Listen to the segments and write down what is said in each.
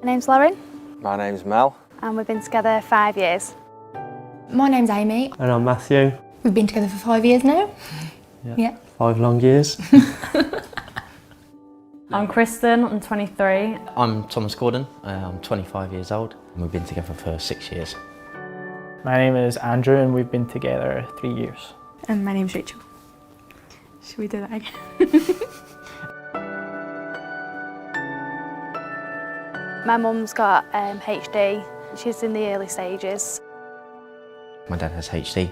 My name's Lauren. My name's Mel. And we've been together 5 years. My name's Amy. And I'm Matthew. We've been together for 5 years now. Yeah. 5 long years. I'm Kristen, I'm 23. I'm Thomas Gordon, I'm 25 years old and we've been together for 6 years. My name is Andrew and we've been together 3 years. And my name's Rachel. Should we do that again? My mum's got HD. She's in the early stages. My dad has HD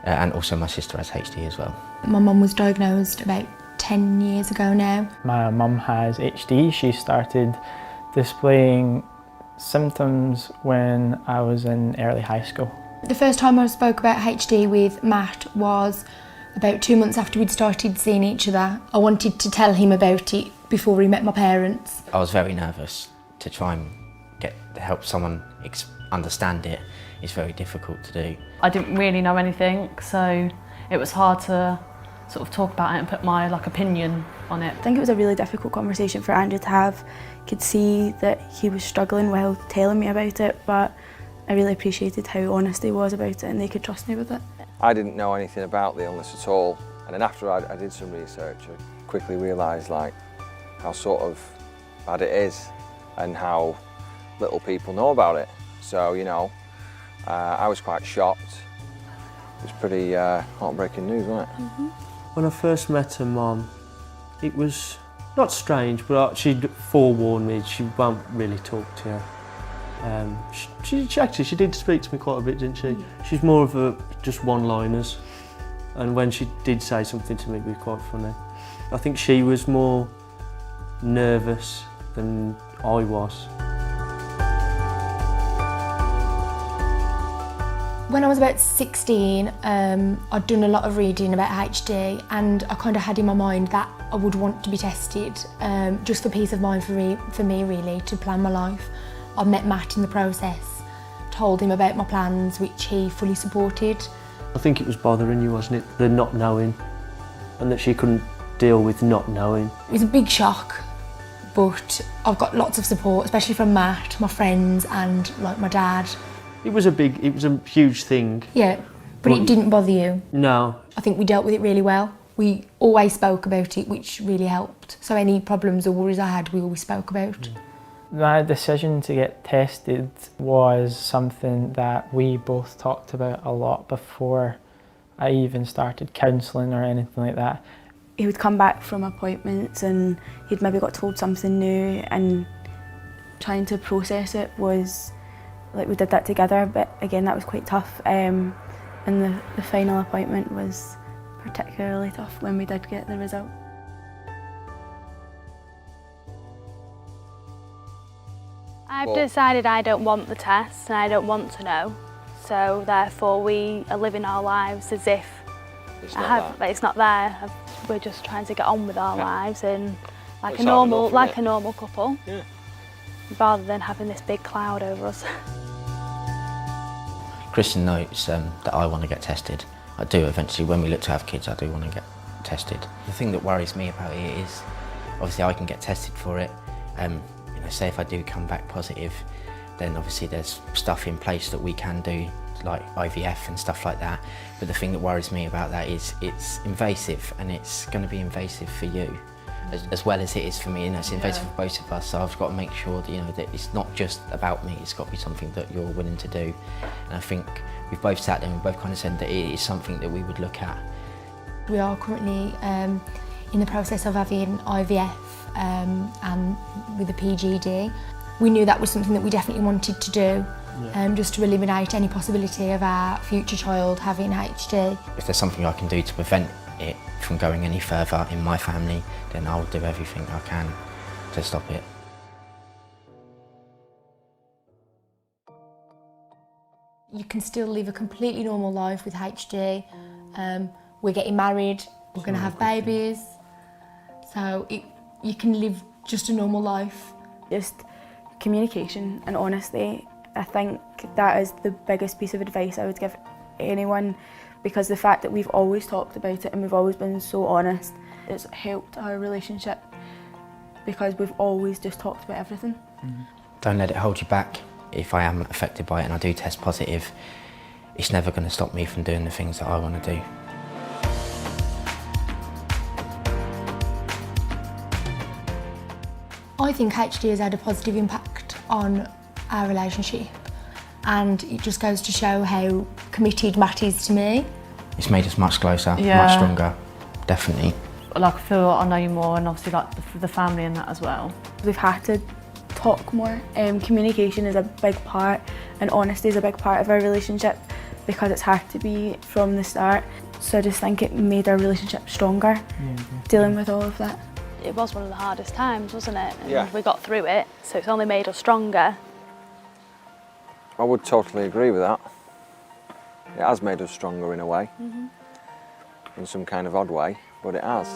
and also my sister has HD as well. My mum was diagnosed about 10 years ago now. My mum has HD. She started displaying symptoms when I was in early high school. The first time I spoke about HD with Matt was about 2 months after we'd started seeing each other. I wanted to tell him about it before he met my parents. I was very nervous to try and help someone understand it. It's very difficult to do. I didn't really know anything, so it was hard to sort of talk about it and put my opinion on it. I think it was a really difficult conversation for Andrew to have. Could see that he was struggling while telling me about it, but I really appreciated how honest he was about it and they could trust me with it. I didn't know anything about the illness at all, and then after I did some research, I quickly realised how sort of bad it is and how little people know about it. So, you know, I was quite shocked. It was pretty heartbreaking news, wasn't it? Mm-hmm. When I first met her mum, it was not strange, but she'd forewarned me she won't really talk to you. She did speak to me quite a bit, didn't she? She's more of just one-liners, and when she did say something to me, it was quite funny. I think she was more nervous than I was. When I was about 16, I'd done a lot of reading about HD and I kind of had in my mind that I would want to be tested, just for peace of mind for me really, to plan my life. I met Matt in the process, told him about my plans, which he fully supported. I think it was bothering you, wasn't it? The not knowing, and that she couldn't deal with not knowing. It was a big shock, but I've got lots of support, especially from Matt, my friends and my dad. It was a huge thing. Yeah, but it didn't bother you? No. I think we dealt with it really well. We always spoke about it, which really helped. So any problems or worries I had, we always spoke about. My decision to get tested was something that we both talked about a lot before I even started counselling or anything like that. He would come back from appointments and he'd maybe got told something new, and trying to process it was, we did that together, but again that was quite tough. And the final appointment was particularly tough when we did get the result. I've decided I don't want the test and I don't want to know, so therefore we are living our lives as if it's not there. We're just trying to get on with our lives and like a normal couple, rather than having this big cloud over us. Kristen knows that I want to get tested. I do eventually, when we look to have kids, I do want to get tested. The thing that worries me about it is, obviously I can get tested for it. Say if I do come back positive, then obviously there's stuff in place that we can do, like IVF and stuff like that. But the thing that worries me about that is it's invasive, and it's going to be invasive for you as well as it is for me. It's invasive for both of us, so I've got to make sure that, that it's not just about me, it's got to be something that you're willing to do. And I think we've both sat there and we've both kind of said that it is something that we would look at. We are currently in the process of having IVF and with a PGD. We knew that was something that we definitely wanted to do, just to eliminate any possibility of our future child having HD. If there's something I can do to prevent it from going any further in my family, then I'll do everything I can to stop it. You can still live a completely normal life with HD. We're getting married, we're going to have babies, so you can live just a normal life. Just communication and honesty. I think that is the biggest piece of advice I would give anyone, because the fact that we've always talked about it and we've always been so honest, it's helped our relationship because we've always just talked about everything. Don't let it hold you back. If I am affected by it and I do test positive, it's never going to stop me from doing the things that I want to do. I think HD has had a positive impact on our relationship, and it just goes to show how committed Matt is to me. It's made us much closer, Yeah. much stronger, definitely. Like I feel I know you more, and obviously like the family and that as well. We've had to talk more. Communication is a big part, and honesty is a big part of our relationship, because it's had to be from the start. So I just think it made our relationship stronger, dealing with all of that. It was one of the hardest times, wasn't it? And Yeah. we got through it, so it's only made us stronger. I would totally agree with that. It has made us stronger in a way, in some kind of odd way, but it has.